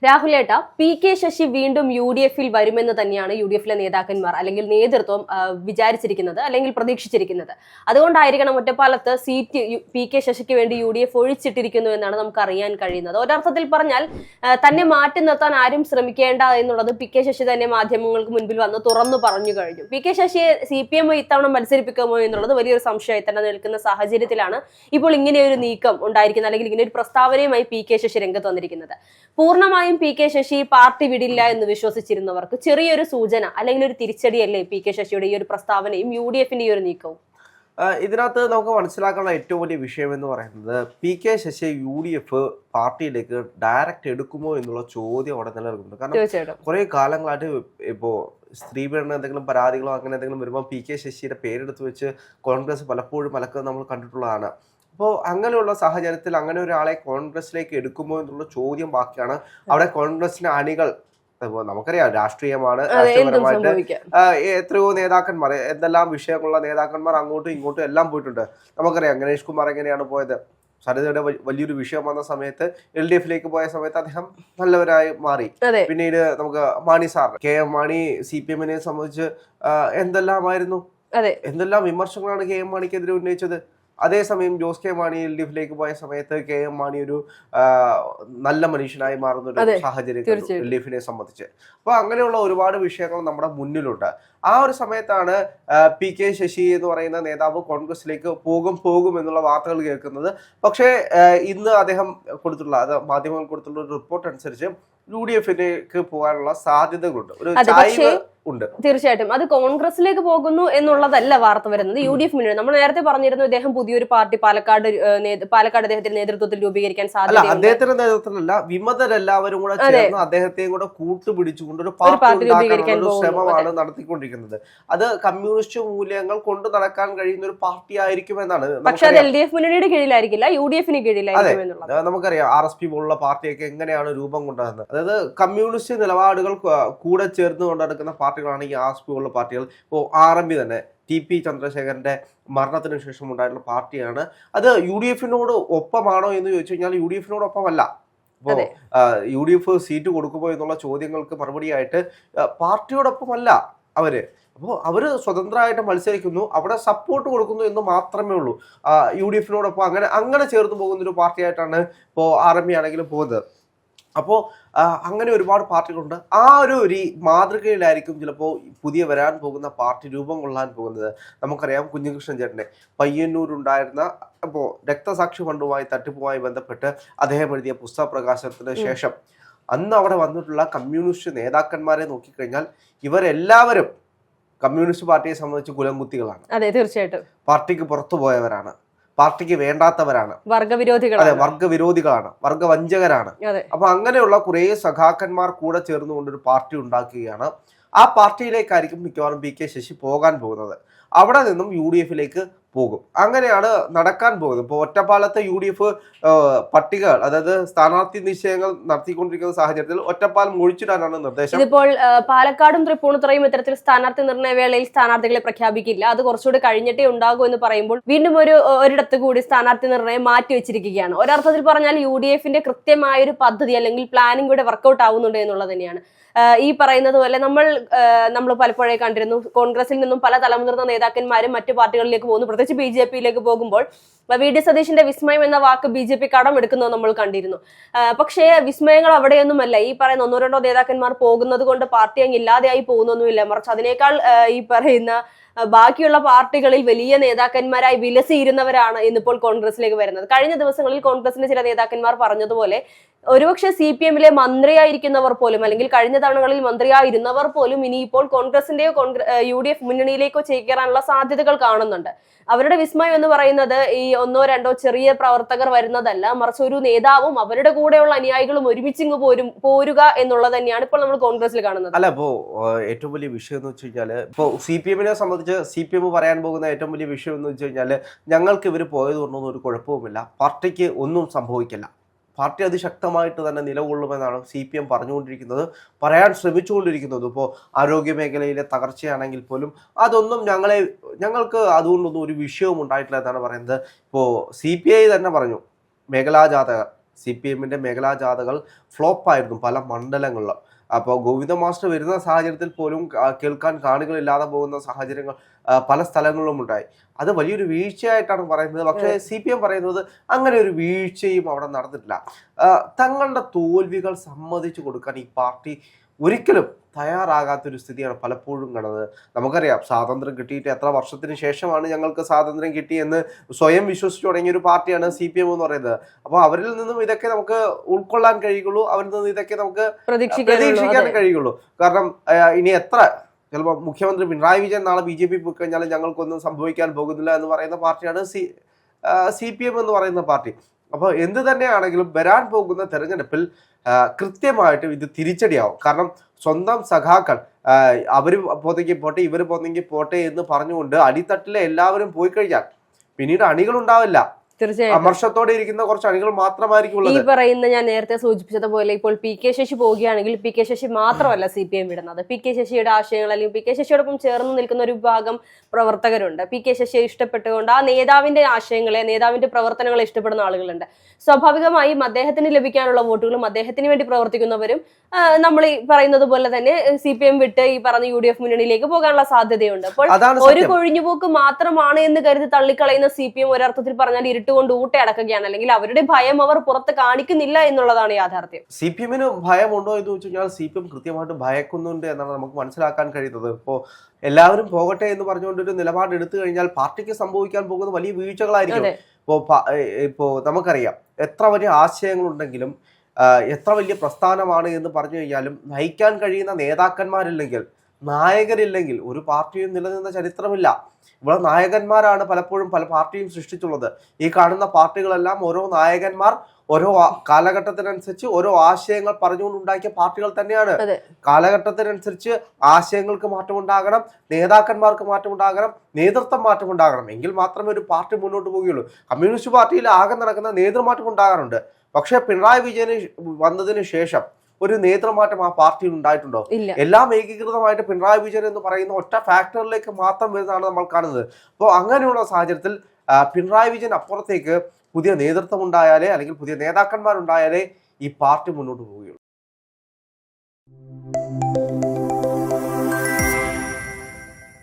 രാഹുലേട്ട P K. Sasi വീണ്ടും യു.ഡി.എഫിൽ വരുമെന്ന് തന്നെയാണ് യു.ഡി.എഫിലെ നേതാക്കന്മാർ അല്ലെങ്കിൽ നേതൃത്വം വിചാരിച്ചിരിക്കുന്നത് അല്ലെങ്കിൽ പ്രതീക്ഷിച്ചിരിക്കുന്നത്. അതുകൊണ്ടായിരിക്കണം ഒറ്റപ്പാലത്ത് സീറ്റ് പി.കെ. ശശിക്ക് വേണ്ടി യു.ഡി.എഫ് ഒഴിച്ചിട്ടിരിക്കുന്നു എന്നാണ് നമുക്ക് അറിയാൻ കഴിയുന്നത്. ഒരർത്ഥത്തിൽ പറഞ്ഞാൽ തന്നെ മാറ്റി നിർത്താൻ ആരും ശ്രമിക്കേണ്ട എന്നുള്ളത് പി.കെ. ശശി തന്നെ മാധ്യമങ്ങൾക്ക് മുൻപിൽ വന്ന് തുറന്നു പറഞ്ഞു കഴിഞ്ഞു. പി.കെ. ശശിയെ CPM ഇത്തവണ മത്സരിപ്പിക്കുമോ എന്നുള്ളത് വലിയൊരു സംശയമായി തന്നെ നിൽക്കുന്ന സാഹചര്യത്തിലാണ് ഇപ്പോൾ ഇങ്ങനെയൊരു നീക്കം ഉണ്ടായിരിക്കുന്നത് അല്ലെങ്കിൽ ഇങ്ങനെ ഒരു പ്രസ്താവനയുമായി പി.കെ. ശശി രംഗത്ത് വന്നിരിക്കുന്നത്. പൂർണ്ണമായും പി.കെ. ശശി പാർട്ടി വിടില്ല എന്ന് വിശ്വസിച്ചിരുന്നവർക്ക് ചെറിയൊരു സൂചന അല്ലെങ്കിൽ ഒരു തിരിച്ചടിയല്ലേ പി.കെ. ശശിയുടെ ഈ ഒരു പ്രസ്താവനയും യു.ഡി.എഫിന്റെ ഈ ഒരു നീക്കവും? ഇതിനകത്ത് നമുക്ക് മനസ്സിലാക്കാനുള്ള ഏറ്റവും വലിയ വിഷയം എന്ന് പറയുന്നത് പി.കെ. ശശി UDF പാർട്ടിയിലേക്ക് ഡയറക്റ്റ് എടുക്കുമോ എന്നുള്ള ചോദ്യം അവിടെ നിലനിൽക്കുന്നുണ്ട്. കാരണം കുറെ കാലങ്ങളായിട്ട് ഇപ്പോൾ സ്ത്രീപീഡന എന്തെങ്കിലും പരാതികളോ അങ്ങനെ എന്തെങ്കിലും വരുമ്പോൾ പി.കെ. ശശിയുടെ പേരെടുത്ത് വെച്ച് കോൺഗ്രസ് പലപ്പോഴും മലക്കുന്നത് നമ്മൾ കണ്ടിട്ടുള്ളതാണ്. അപ്പോൾ അങ്ങനെയുള്ള സാഹചര്യത്തിൽ അങ്ങനെ ഒരാളെ കോൺഗ്രസിലേക്ക് എടുക്കുമോ എന്നുള്ള ചോദ്യം ബാക്കിയാണ്. അവിടെ കോൺഗ്രസിന്റെ അണികൾ നമുക്കറിയാം രാഷ്ട്രീയമാണ്, രാഷ്ട്രീയപരമായിട്ട് എത്രയോ നേതാക്കന്മാർ എന്തെല്ലാം വിഷയങ്ങളുള്ള നേതാക്കന്മാർ അങ്ങോട്ടും ഇങ്ങോട്ടും എല്ലാം പോയിട്ടുണ്ട്. നമുക്കറിയാം ഗണേഷ് കുമാർ എങ്ങനെയാണ് പോയത്. സരിതയുടെ വലിയൊരു വിഷയം വന്ന സമയത്ത് LDF പോയ സമയത്ത് അദ്ദേഹം നല്ലവരായി മാറി. പിന്നീട് നമുക്ക് Mani sir KM Mani CPM സംബന്ധിച്ച് എന്തെല്ലാം വിമർശനങ്ങളാണ് KM മാണിക്കെതിരെ ഉന്നയിച്ചത്. അതേസമയം ജോസ് കെ മാണി LDF പോയ സമയത്ത് KM മാണി ഒരു നല്ല മനുഷ്യനായി മാറുന്ന ഒരു സാഹചര്യം LDF സംബന്ധിച്ച്. അപ്പൊ അങ്ങനെയുള്ള ഒരുപാട് വിഷയങ്ങൾ നമ്മുടെ മുന്നിലുണ്ട്. ആ ഒരു സമയത്താണ് പി.കെ. ശശി എന്ന് പറയുന്ന നേതാവ് കോൺഗ്രസിലേക്ക് പോകും എന്നുള്ള വാർത്തകൾ കേൾക്കുന്നത്. പക്ഷേ ഇന്ന് അദ്ദേഹം മാധ്യമങ്ങൾ കൊടുത്തിട്ടുള്ള ഒരു റിപ്പോർട്ട് അനുസരിച്ച് UDF പോകാനുള്ള സാധ്യതകളുണ്ട്, ഒരു ചായ്വ് ഉണ്ട്. തീർച്ചയായിട്ടും അത് കോൺഗ്രസിലേക്ക് പോകുന്നു എന്നുള്ളതല്ല വാർത്ത വരുന്നത്. UDF മുന്നണി നമ്മൾ നേരത്തെ പറഞ്ഞിരുന്നു ഇദ്ദേഹം പുതിയൊരു പാർട്ടി പാലക്കാട് അദ്ദേഹത്തിന്റെ നേതൃത്വത്തിൽ രൂപീകരിക്കാൻ സാധ്യത. അദ്ദേഹത്തിന്റെ നേതൃത്വത്തിലല്ല, വിമതരെല്ലാവരും കൂടെ ചേർന്ന് അദ്ദേഹത്തെയും കൂടെ കൂട്ടുപിടിച്ചുകൊണ്ട് ഒരു പാർട്ടി ഉണ്ടാക്കാനുള്ള ശ്രമമാണ് നടത്തിക്കൊണ്ടിരിക്കുന്നത്. അത് കമ്മ്യൂണിസ്റ്റ് മൂല്യങ്ങൾ കൊണ്ടു നടക്കാൻ കഴിയുന്ന ഒരു പാർട്ടി ആയിരിക്കും എന്നാണ്. പക്ഷെ അത് LDF മുന്നണിയുടെ കീഴിലായിരിക്കില്ല, UDF കീഴിലായിരിക്കും എന്നുള്ളത് നമുക്കറിയാം. RSP പോലുള്ള പാർട്ടിയൊക്കെ എങ്ങനെയാണ് രൂപം കൊണ്ടുവന്നത്. അതായത് കമ്മ്യൂണിസ്റ്റ് നിലപാടുകൾ കൂടെ ചേർന്ന് കൊണ്ട് നടക്കുന്ന പാർട്ടികളാണ് ഈ RSP പോലുള്ള പാർട്ടികൾ. ഇപ്പോൾ RMP തന്നെ TP ചന്ദ്രശേഖരന്റെ മരണത്തിന് ശേഷം ഉണ്ടായിട്ടുള്ള പാർട്ടിയാണ്. അത് UDF ഒപ്പമാണോ എന്ന് ചോദിച്ചു കഴിഞ്ഞാൽ UDF ഒപ്പമല്ല. അപ്പോൾ UDF സീറ്റ് കൊടുക്കുമോ എന്നുള്ള ചോദ്യങ്ങൾക്ക് മറുപടിയായിട്ട് പാർട്ടിയോടൊപ്പമല്ല അവര്. അപ്പോൾ അവര് സ്വതന്ത്രമായിട്ട് മത്സരിക്കുന്നു, അവിടെ സപ്പോർട്ട് കൊടുക്കുന്നു എന്ന് മാത്രമേ ഉള്ളൂ. UDF അങ്ങനെ ചേർന്ന് പോകുന്ന ഒരു പാർട്ടിയായിട്ടാണ് ഇപ്പോൾ RMP ആണെങ്കിലും പോകുന്നത്. അപ്പോൾ അങ്ങനെ ഒരുപാട് പാർട്ടികളുണ്ട്. ആ ഒരു മാതൃകയിലായിരിക്കും ചിലപ്പോൾ പുതിയ വരാൻ പോകുന്ന പാർട്ടി രൂപം കൊള്ളാൻ പോകുന്നത്. നമുക്കറിയാം കുഞ്ഞികൃഷ്ണൻ ചേട്ടനെ പയ്യന്നൂരുണ്ടായിരുന്ന ഇപ്പോൾ രക്തസാക്ഷി ഫണ്ടുമായി തട്ടിപ്പുമായി ബന്ധപ്പെട്ട് അദ്ദേഹം എഴുതിയ പുസ്തക പ്രകാശനത്തിന് ശേഷം അന്ന് അവിടെ വന്നിട്ടുള്ള കമ്മ്യൂണിസ്റ്റ് നേതാക്കന്മാരെ നോക്കിക്കഴിഞ്ഞാൽ ഇവരെല്ലാവരും കമ്മ്യൂണിസ്റ്റ് പാർട്ടിയെ സംബന്ധിച്ച് കുലംകുത്തികളാണ്. അതെ, തീർച്ചയായിട്ടും പാർട്ടിക്ക് പുറത്തു പോയവരാണ്, പാർട്ടിക്ക് വേണ്ടാത്തവരാണ്, വർഗവിരോധികളാണ്, വർഗവഞ്ചകരാണ്. അപ്പൊ അങ്ങനെയുള്ള കുറെ സഖാക്കന്മാർ കൂടെ ചേർന്നുകൊണ്ട് ഒരു പാർട്ടി ഉണ്ടാക്കുകയാണ്. ആ പാർട്ടിയിലേക്കായിരിക്കും മിക്കവാറും പി.കെ. ശശി പോകാൻ പോകുന്നത്. അവിടെ നിന്നും UDF പോകും. അങ്ങനെയാണ് നടക്കാൻ പോകുന്നത്. ഇപ്പോൾ ഒറ്റപ്പാലത്തെ UDF പട്ടികകൾ, അതായത് സ്ഥാനാർത്ഥി നിശ്ചയങ്ങൾ നടത്തിക്കൊണ്ടിരിക്കുന്ന സാഹചര്യത്തിൽ ഒറ്റപ്പാലം ഒഴിച്ചിടാനാണ് നിർദ്ദേശം. ഇതിപ്പോൾ പാലക്കാടും തൃപ്പൂണിത്തുറയും ഇത്തരത്തിൽ സ്ഥാനാർത്ഥി നിർണയ വേളയിൽ സ്ഥാനാർത്ഥികളെ പ്രഖ്യാപിക്കില്ല, അത് കുറച്ചുകൂടി കഴിഞ്ഞിട്ടേ ഉണ്ടാകൂ എന്ന് പറയുമ്പോൾ വീണ്ടും ഒരിടത്ത് കൂടി സ്ഥാനാർത്ഥി നിർണയം മാറ്റി വെച്ചിരിക്കുകയാണ്. ഒരർത്ഥത്തിൽ പറഞ്ഞാൽ UDF കൃത്യമായ ഒരു പദ്ധതി അല്ലെങ്കിൽ പ്ലാനിംഗ് കൂടെ വർക്കൗട്ട് ആവുന്നുണ്ട് എന്നുള്ളത് തന്നെയാണ്. ഈ പറയുന്നത് പോലെ നമ്മൾ പലപ്പോഴേ കണ്ടിരുന്നു കോൺഗ്രസിൽ നിന്നും പല തലമുതിർന്ന നേതാക്കന്മാരും മറ്റു പാർട്ടികളിലേക്ക് പോകുന്നു, പ്രത്യേകിച്ച് BJP പോകുമ്പോൾ VD സതീഷിന്റെ വിസ്മയം എന്ന വാക്ക് BJP കടമെടുക്കുന്നത് നമ്മൾ കണ്ടിരുന്നു. പക്ഷേ വിസ്മയങ്ങൾ അവിടെയൊന്നുമല്ല. ഈ പറയുന്ന ഒന്നോ രണ്ടോ നേതാക്കന്മാർ പോകുന്നത് കൊണ്ട് പാർട്ടി അങ്ങ് ഇല്ലാതെയായി പോകുന്നൊന്നുമില്ല, മറിച്ച് അതിനേക്കാൾ ഈ പറയുന്ന ബാക്കിയുള്ള പാർട്ടികളിൽ വലിയ നേതാക്കന്മാരായി വിലസിയിരുന്നവരാണ് ഇന്നിപ്പോൾ കോൺഗ്രസിലേക്ക് വരുന്നത്. കഴിഞ്ഞ ദിവസങ്ങളിൽ കോൺഗ്രസിന്റെ ചില നേതാക്കന്മാർ പറഞ്ഞതുപോലെ ഒരുപക്ഷെ CPM മന്ത്രിയായിരിക്കുന്നവർ പോലും അല്ലെങ്കിൽ കഴിഞ്ഞ തവണകളിൽ മന്ത്രിയായിരുന്നവർ പോലും ഇനിയിപ്പോൾ കോൺഗ്രസിന്റെയോ UDF മുന്നണിയിലേക്കോ ചേക്കേറാനുള്ള സാധ്യതകൾ കാണുന്നുണ്ട്. അവരുടെ വിസ്മയം എന്ന് പറയുന്നത് ഈ ഒന്നോ രണ്ടോ ചെറിയ പ്രവർത്തകർ വരുന്നതല്ല, മറിച്ച് ഒരു നേതാവും അവരുടെ കൂടെയുള്ള അനുയായികളും ഒരുമിച്ചിങ്ങ് പോരുക എന്നുള്ളത് തന്നെയാണ് ഇപ്പോൾ നമ്മൾ കോൺഗ്രസിൽ കാണുന്നത്. അല്ല, ഇപ്പോ ഏറ്റവും വലിയ വിഷയം എന്ന് വെച്ച് കഴിഞ്ഞാൽ ഇപ്പോൾ CPM സംബന്ധിച്ച് CPM പറയാൻ പോകുന്ന ഏറ്റവും വലിയ വിഷയം എന്ന് വെച്ച് കഴിഞ്ഞാൽ ഞങ്ങൾക്ക് ഇവർ പോയത് കൊണ്ടൊന്നും ഒരു കുഴപ്പവുമില്ല, പാർട്ടിക്ക് ഒന്നും സംഭവിക്കില്ല, പാർട്ടി അതിശക്തമായിട്ട് തന്നെ നിലകൊള്ളുമെന്നാണ് CPM പറഞ്ഞുകൊണ്ടിരിക്കുന്നത്, പറയാൻ ശ്രമിച്ചുകൊണ്ടിരിക്കുന്നത്. ഇപ്പോൾ ആരോഗ്യ മേഖലയിലെ തകർച്ചയാണെങ്കിൽ പോലും അതൊന്നും ഞങ്ങൾക്ക് അതുകൊണ്ടൊന്നും ഒരു വിഷയവും ഉണ്ടായിട്ടില്ല എന്നാണ് പറയുന്നത്. ഇപ്പോൾ CPI തന്നെ പറഞ്ഞു മേഖലാ ജാഥകർ CPM-ന്റെ മേഖലാ ജാഥകൾ ഫ്ലോപ്പായിരുന്നു പല മണ്ഡലങ്ങളിലും. അപ്പോൾ ഗോവിന്ദ മാസ്റ്റർ വരുന്ന സാഹചര്യത്തിൽ പോലും കേൾക്കാൻ കാണികളില്ലാതെ പോകുന്ന സാഹചര്യങ്ങൾ പല സ്ഥലങ്ങളിലും ഉണ്ടായി. അത് വലിയൊരു വീഴ്ചയായിട്ടാണ് പറയുന്നത്. പക്ഷേ CPM പറയുന്നത് അങ്ങനെ ഒരു വീഴ്ചയും അവിടെ നടന്നിട്ടില്ല. തങ്ങളുടെ തോൽവികൾ സമ്മതിച്ചു കൊടുക്കാൻ ഈ പാർട്ടി ഒരിക്കലും തയ്യാറാകാത്തൊരു സ്ഥിതിയാണ് പലപ്പോഴും കാണുന്നത്. നമുക്കറിയാം, സ്വാതന്ത്ര്യം കിട്ടിയിട്ട് എത്ര വർഷത്തിന് ശേഷമാണ് ഞങ്ങൾക്ക് സ്വാതന്ത്ര്യം കിട്ടിയെന്ന് സ്വയം വിശ്വസിച്ചു തുടങ്ങിയ ഒരു പാർട്ടിയാണ് CPM എന്ന് പറയുന്നത്. അപ്പോൾ അവരിൽ നിന്നും ഇതൊക്കെ നമുക്ക് ഉൾക്കൊള്ളാൻ കഴിയുള്ളൂ, അവരിൽ നിന്ന് ഇതൊക്കെ നമുക്ക് പ്രതീക്ഷിക്കാൻ കഴിയുള്ളൂ. കാരണം ഇനി എത്ര ചിലപ്പോൾ മുഖ്യമന്ത്രി പിണറായി വിജയൻ നാളെ BJP പോയി കഴിഞ്ഞാൽ ഞങ്ങൾക്കൊന്നും സംഭവിക്കാൻ പോകുന്നില്ല എന്ന് പറയുന്ന പാർട്ടിയാണ് CPM എന്ന് പറയുന്ന പാർട്ടി. അപ്പോൾ എന്ത് തന്നെയാണെങ്കിലും വരാൻ പോകുന്ന തെരഞ്ഞെടുപ്പിൽ കൃത്യമായിട്ട് ഇത് തിരിച്ചടിയാവും. കാരണം സ്വന്തം സഖാക്കൾ അവർ പോന്നെങ്കിൽ പോട്ടെ, ഇവർ പോന്നെങ്കിൽ പോട്ടെ എന്ന് പറഞ്ഞുകൊണ്ട് അടിത്തട്ടിലെ എല്ലാവരും പോയി കഴിഞ്ഞാൽ പിന്നീട് അണികൾ ഉണ്ടാവില്ല. തീർച്ചയായും അമർഷത്തോടെ ഇരിക്കുന്ന കുറച്ച് അണികൾ മാത്രമായിരിക്കും ഈ പറയുന്ന, ഞാൻ നേരത്തെ സൂചിപ്പിച്ചതുപോലെ ഇപ്പോൾ PK ശശി പോവുകയാണെങ്കിൽ PK ശശി മാത്രമല്ല CPM വിടുന്നത്. PK ശശിയുടെ ആശയങ്ങൾ അല്ലെങ്കിൽ PK ശശിയോടൊപ്പം ചേർന്ന് നിൽക്കുന്ന ഒരു വിഭാഗം പ്രവർത്തകരുണ്ട്. PK ശശിയെ ഇഷ്ടപ്പെട്ടുകൊണ്ട് ആ നേതാവിന്റെ ആശയങ്ങളെ, നേതാവിന്റെ പ്രവർത്തനങ്ങളെ ഇഷ്ടപ്പെടുന്ന ആളുകളുണ്ട്. സ്വാഭാവികമായും അദ്ദേഹത്തിന് ലഭിക്കാനുള്ള വോട്ടുകളും അദ്ദേഹത്തിന് വേണ്ടി പ്രവർത്തിക്കുന്നവരും നമ്മൾ ഈ പറയുന്നത് പോലെ തന്നെ CPM വിട്ട് ഈ പറഞ്ഞ UDF മുന്നണിയിലേക്ക് പോകാനുള്ള സാധ്യതയുണ്ട്. അപ്പോൾ ഒരു കൊഴിഞ്ഞുപോക്ക് മാത്രമാണ് എന്ന് കരുതി തള്ളിക്കളയുന്ന CPM ഒരർത്ഥത്തിൽ പറഞ്ഞാൽ ഇരുട്ടുകൊണ്ട് ഊട്ടയടക്കുകയാണ്, അല്ലെങ്കിൽ അവരുടെ ഭയം അവർ പുറത്ത് കാണിക്കുന്നില്ല എന്നുള്ളതാണ് യാഥാർത്ഥ്യം. CPM-ന് ഭയമുണ്ടോ എന്ന് വെച്ച് കഴിഞ്ഞാൽ CPM കൃത്യമായിട്ട് ഭയക്കുന്നുണ്ട് എന്നാണ് നമുക്ക് മനസ്സിലാക്കാൻ കഴിയുന്നത്. ഇപ്പോൾ എല്ലാവരും പോകട്ടെ എന്ന് പറഞ്ഞുകൊണ്ടൊരു നിലപാട് എടുത്തു കഴിഞ്ഞാൽ പാർട്ടിക്ക് സംഭവിക്കാൻ പോകുന്ന വലിയ വീഴ്ചകളായിരിക്കും. ഇപ്പോ നമുക്കറിയാം, എത്ര വലിയ ആശയങ്ങളുണ്ടെങ്കിലും എത്ര വലിയ പ്രസ്ഥാനമാണ് എന്ന് പറഞ്ഞു കഴിഞ്ഞാലും നയിക്കാൻ കഴിയുന്ന നേതാക്കന്മാരില്ലെങ്കിൽ, നായകരില്ലെങ്കിൽ ഒരു പാർട്ടിയും നിലനിന്ന ചരിത്രമില്ല. ഇവിടെ നായകന്മാരാണ് പലപ്പോഴും പല പാർട്ടിയും സൃഷ്ടിച്ചുള്ളത്. ഈ കാണുന്ന പാർട്ടികളെല്ലാം ഓരോ നായകന്മാർ ഓരോ കാലഘട്ടത്തിനനുസരിച്ച് ഓരോ ആശയങ്ങൾ പറഞ്ഞുകൊണ്ടുണ്ടാക്കിയ പാർട്ടികൾ തന്നെയാണ്. കാലഘട്ടത്തിനനുസരിച്ച് ആശയങ്ങൾക്ക് മാറ്റമുണ്ടാകണം, നേതാക്കന്മാർക്ക് മാറ്റമുണ്ടാകണം, നേതൃത്വം മാറ്റമുണ്ടാകണം. എങ്കിൽ മാത്രമേ ഒരു പാർട്ടി മുന്നോട്ട് പോവുകയുള്ളൂ. കമ്മ്യൂണിസ്റ്റ് പാർട്ടിയിൽ ആകെ നടക്കുന്ന നേതൃമാറ്റം ഉണ്ടാകാറുണ്ട്. പക്ഷെ പിണറായി വിജയന് വന്നതിന് ശേഷം ഒരു നേതൃമാറ്റം ആ പാർട്ടിയിൽ ഉണ്ടായിട്ടുണ്ടോ? എല്ലാം ഏകീകൃതമായിട്ട് പിണറായി വിജയൻ എന്ന് പറയുന്ന ഒറ്റ ഫാക്ടറിലേക്ക് മാത്രം വരുന്നതാണ് നമ്മൾ കാണുന്നത്. അപ്പോൾ അങ്ങനെയുള്ള സാഹചര്യത്തിൽ പിണറായി വിജയൻ അപ്പുറത്തേക്ക് പുതിയ നേതൃത്വം ഉണ്ടായാലേ, അല്ലെങ്കിൽ പുതിയ നേതാക്കന്മാരുണ്ടായാലേ ഈ പാർട്ടി മുന്നോട്ട് പോവുകയുള്ളൂ.